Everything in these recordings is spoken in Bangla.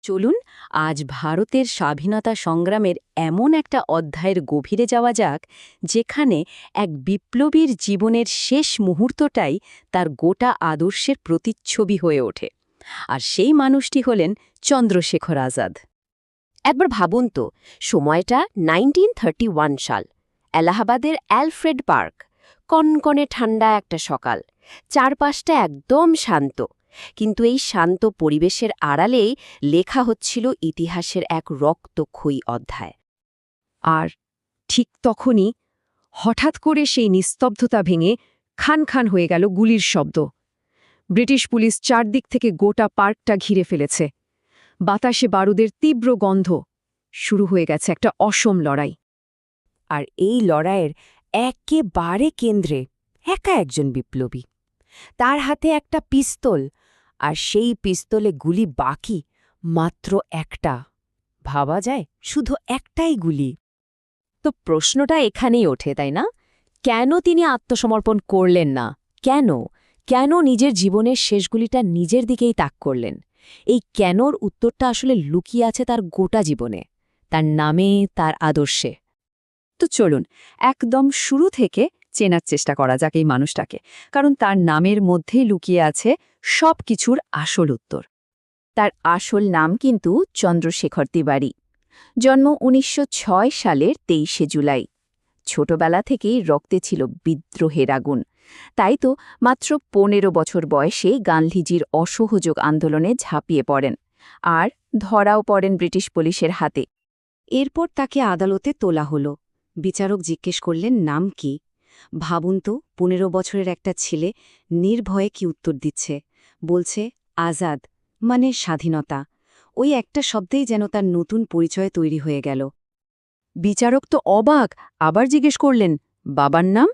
চলুন আজ ভারতের স্বাধীনতা সংগ্রামের এমন একটা অধ্যায়ের গভীরে যাওয়া যাক যেখানে এক বিপ্লবীর জীবনের শেষ মুহূর্তটাই তার গোটা আদর্শের প্রতিচ্ছবি হয়ে ওঠে। আর সেই মানুষটি হলেন চন্দ্রশেখর আজাদ। একবার ভাবুন তো, সময়টা 1931 সাল, এলাহাবাদের অ্যালফ্রেড পার্ক। কনকনে ঠান্ডা একটা সকাল, চারপাশটা একদম শান্ত। কিন্তু এই শান্ত পরিবেশের আড়ালেই লেখা হচ্ছিল ইতিহাসের এক রক্তক্ষয়ী অধ্যায়। আর ঠিক তখনই হঠাৎ করে সেই নিস্তব্ধতা ভেঙে খান খান হয়ে গেল গুলির শব্দ। ব্রিটিশ পুলিশ চারদিক থেকে গোটা পার্কটা ঘিরে ফেলেছে। বাতাসে বারুদের তীব্র গন্ধ। শুরু হয়ে গেছে একটা অসম লড়াই। আর এই লড়াইয়ের একেবারে কেন্দ্রে একা একজন বিপ্লবী। তার হাতে একটা পিস্তল, আর সেই পিস্তলে গুলি বাকি মাত্র একটা। ভাবা যায়, শুধু একটাই গুলি। তো প্রশ্নটা এখানেই ওঠে, তাই না? কেন তিনি আত্মসমর্পণ করলেন না? কেন নিজের জীবনের শেষগুলিটা নিজের দিকেই তাক করলেন? এই কেনর উত্তরটা আসলে লুকিয়ে আছে তার গোটা জীবনে, তার নামে, তার আদর্শে। তো চলুন একদম শুরু থেকে চেনার চেষ্টা করা যাক এই মানুষটাকে, কারণ তার নামের মধ্যেই লুকিয়ে আছে সব কিছুর আসল উত্তর। তার আসল নাম কিন্তু চন্দ্রশেখর তিওয়ারি। জন্ম ১৯০৬ সালের ২৩শে জুলাই। ছোটবেলা থেকেই রক্তে ছিল বিদ্রোহের আগুন। তাই তো মাত্র ১৫ বছর বয়সে গান্ধীজির অসহযোগ আন্দোলনে ঝাঁপিয়ে পড়েন, আর ধরাও পড়েন ব্রিটিশ পুলিশের হাতে। এরপর তাকে আদালতে তোলা হলো। বিচারক জিজ্ঞেস করলেন, নাম কি? ভাবুন তো, ১৫ বছরের একটা ছেলে নির্ভয়ে কি উত্তর দিচ্ছে। বলছে আজাদ, মানে স্বাধীনতা। ওই একটা শব্দেই যেন তার নতুন পরিচয় তৈরি হয়ে গেল। বিচারক তো অবাক, আবার জিজ্ঞেস করলেন, বাবার নাম?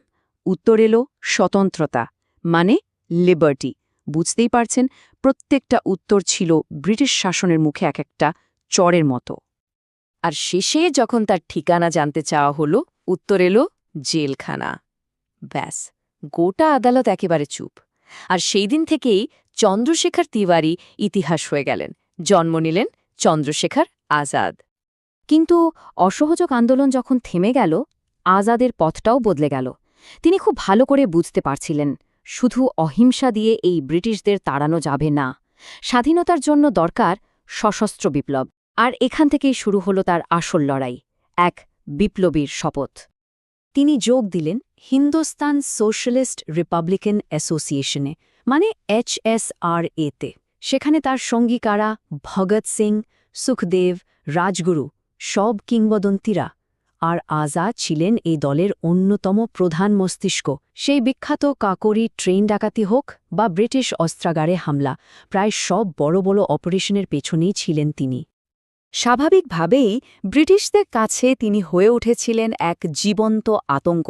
উত্তর এলো স্বতন্ত্রতা, মানে লিবার্টি। বুঝতেই পারছেন, প্রত্যেকটা উত্তর ছিল ব্রিটিশ শাসনের মুখে এক একটা চরের মতো। আর শেষে যখন তার ঠিকানা জানতে চাওয়া হলো, উত্তর এলো জেলখানা। ব্যাস, গোটা আদালত একেবারে চুপ। আর সেই দিন থেকেই চন্দ্রশেখর তিওয়ারি ইতিহাস হয়ে গেলেন। জন্ম নিলেন চন্দ্রশেখর আজাদ। কিন্তু অসহযোগ আন্দোলন যখন থেমে গেল, আজাদের পথটাও বদলে গেল। তিনি খুব ভালো করে বুঝতে পারছিলেন, শুধু অহিংসা দিয়ে এই ব্রিটিশদের তাড়ানো যাবে না। স্বাধীনতার জন্য দরকার সশস্ত্র বিপ্লব। আর এখান থেকেই শুরু হলো তার আসল লড়াই, এক বিপ্লবীর শপথ। তিনি যোগ দিলেন হিন্দুস্তান সোশ্যালিস্ট রিপাবলিকান অ্যাসোসিয়েশনে, মানে HSRA-তে। সেখানে তার সঙ্গী কারা? ভগৎ সিং, সুখদেব, রাজগুরু, সব কিংবদন্তীরা। আর আজাদ ছিলেন এই দলের অন্যতম প্রধান মস্তিষ্ক। সেই বিখ্যাত কাকরি ট্রেন ডাকাতি হোক বা ব্রিটিশ অস্ত্রাগারে হামলা, প্রায় সব বড় বড় অপারেশনের পেছনেই ছিলেন তিনি। স্বাভাবিকভাবেই ব্রিটিশদের কাছে তিনি হয়ে উঠেছিলেন এক জীবন্ত আতঙ্ক।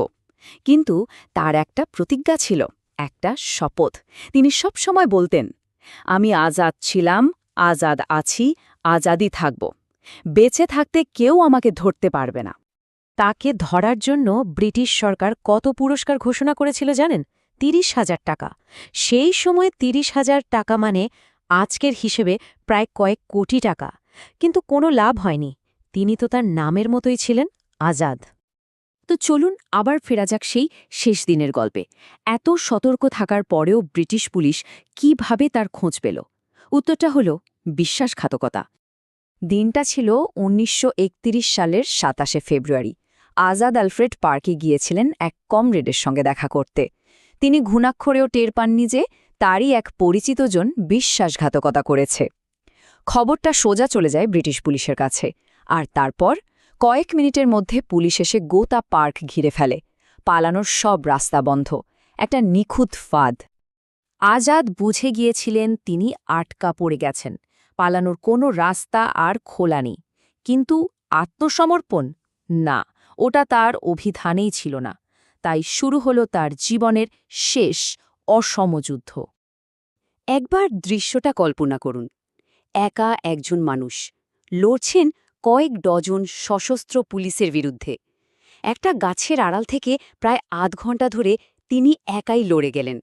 কিন্তু তার একটা প্রতিজ্ঞা ছিল, একটা শপথ। তিনি সব সময় বলতেন, আমি আজাদ ছিলাম, আজাদ আছি, আজাদই থাকব। বেঁচে থাকতে কেউ আমাকে ধরতে পারবে না। তাকে ধরার জন্য ব্রিটিশ সরকার কত পুরস্কার ঘোষণা করেছিল জানেন? ৩০,০০০ টাকা। সেই সময়ে ৩০,০০০ টাকা মানে আজকের হিসেবে প্রায় কয়েক কোটি টাকা। কিন্তু কোনো লাভ হয়নি। তিনি তো তার নামের মতোই ছিলেন, আজাদ। তো চলুন আবার ফেরা যাক সেই শেষ দিনের গল্পে। এত সতর্ক থাকার পরেও ব্রিটিশ পুলিশ কিভাবে তার খোঁজ পেল? উত্তরটা হল বিশ্বাসঘাতকতা। দিনটা ছিল ১৯৩১ সালের ২৭শে ফেব্রুয়ারি। আজাদ আলফ্রেড পার্কে গিয়েছিলেন এক কমরেডের সঙ্গে দেখা করতে। তিনি ঘুণাক্ষরেও টের পাননি যে তারই এক পরিচিতজন বিশ্বাসঘাতকতা করেছে। খবরটা সোজা চলে যায় ব্রিটিশ পুলিশের কাছে, আর তারপর কয়েক মিনিটের মধ্যে পুলিশ এসে গোটা পার্ক ঘিরে ফেলে। পালানোর সব রাস্তা বন্ধ, একটা নিখুঁত ফাঁদ। আজাদ বুঝে গিয়েছিলেন তিনি আটকা পড়ে গেছেন, পালানোর কোনো রাস্তা আর খোলা নেই। কিন্তু আত্মসমর্পণ? না, ওটা তার অভিধানেই ছিল না। তাই শুরু হলো তার জীবনের শেষ অসম যুদ্ধ। একবার দৃশ্যটা কল্পনা করুন। একা একজন মানুষ লড়ছেন কয়েক ডজন সশস্ত্র পুলিশের বিরুদ্ধে। একটা গাছের আড়াল থেকে প্রায় আধ ঘণ্টা ধরে তিনি একাই লড়ে গেলেন।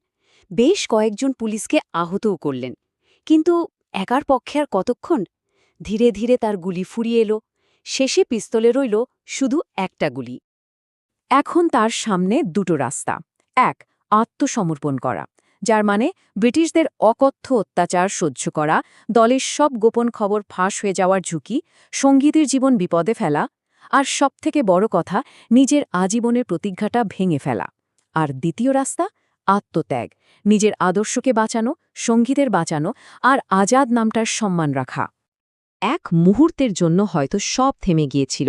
বেশ কয়েকজন পুলিশকে আহতও করলেন। কিন্তু একার পক্ষে আর কতক্ষণ? ধীরে ধীরে তার গুলি ফুরিয়ে এলো। শেষে পিস্তলে রইল শুধু একটা গুলি। এখন তার সামনে দুটো রাস্তা। এক, আত্মসমর্পণ করা, যার মানে ব্রিটিশদের অকথ্য অত্যাচার সহ্য করা, দলের সব গোপন খবর ফাঁস হয়ে যাওয়ার ঝুঁকি, সঙ্গীতের জীবন বিপদে ফেলা, আর সবথেকে বড় কথা, নিজের আজীবনের প্রতিজ্ঞাটা ভেঙে ফেলা। আর দ্বিতীয় রাস্তা, আত্মত্যাগ, নিজের আদর্শকে বাঁচানো, সঙ্গীতের বাঁচানো, আর আজাদ নামটার সম্মান রাখা। এক মুহূর্তের জন্য হয়তো সব থেমে গিয়েছিল।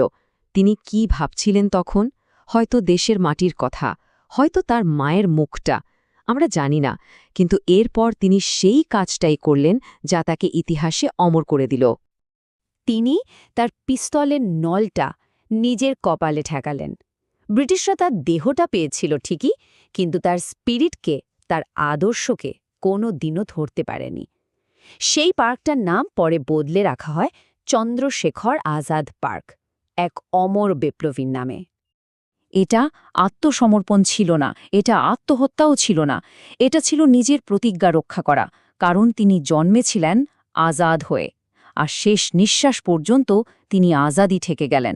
তিনি কি ভাবছিলেন তখন? হয়তো দেশের মাটির কথা, হয়তো তার মায়ের মুখটা, আমরা জানি না, কিন্তু এরপর তিনি সেই কাজটাই করলেন যা তাকে ইতিহাসে অমর করে দিল। তিনি তার পিস্তলের নলটা নিজের কপালে ঠেকালেন। ব্রিটিশরা তার দেহটা পেয়েছিল ঠিকই, কিন্তু তার স্পিরিটকে, তার আদর্শকে কোনো দিনও ধরতে পারেনি। সেই পার্কটার নাম পরে বদলে রাখা হয় চন্দ্রশেখর আজাদ পার্ক, এক অমর বিপ্লবীর নামে। এটা আত্মসমর্পণ ছিল না, এটা আত্মহত্যাও ছিল না, এটা ছিল নিজের প্রতিজ্ঞা রক্ষা করা, কারণ তিনি জন্মেছিলেন আজাদ হয়ে, আর শেষ নিঃশ্বাস পর্যন্ত তিনি আজাদই থেকে গেলেন।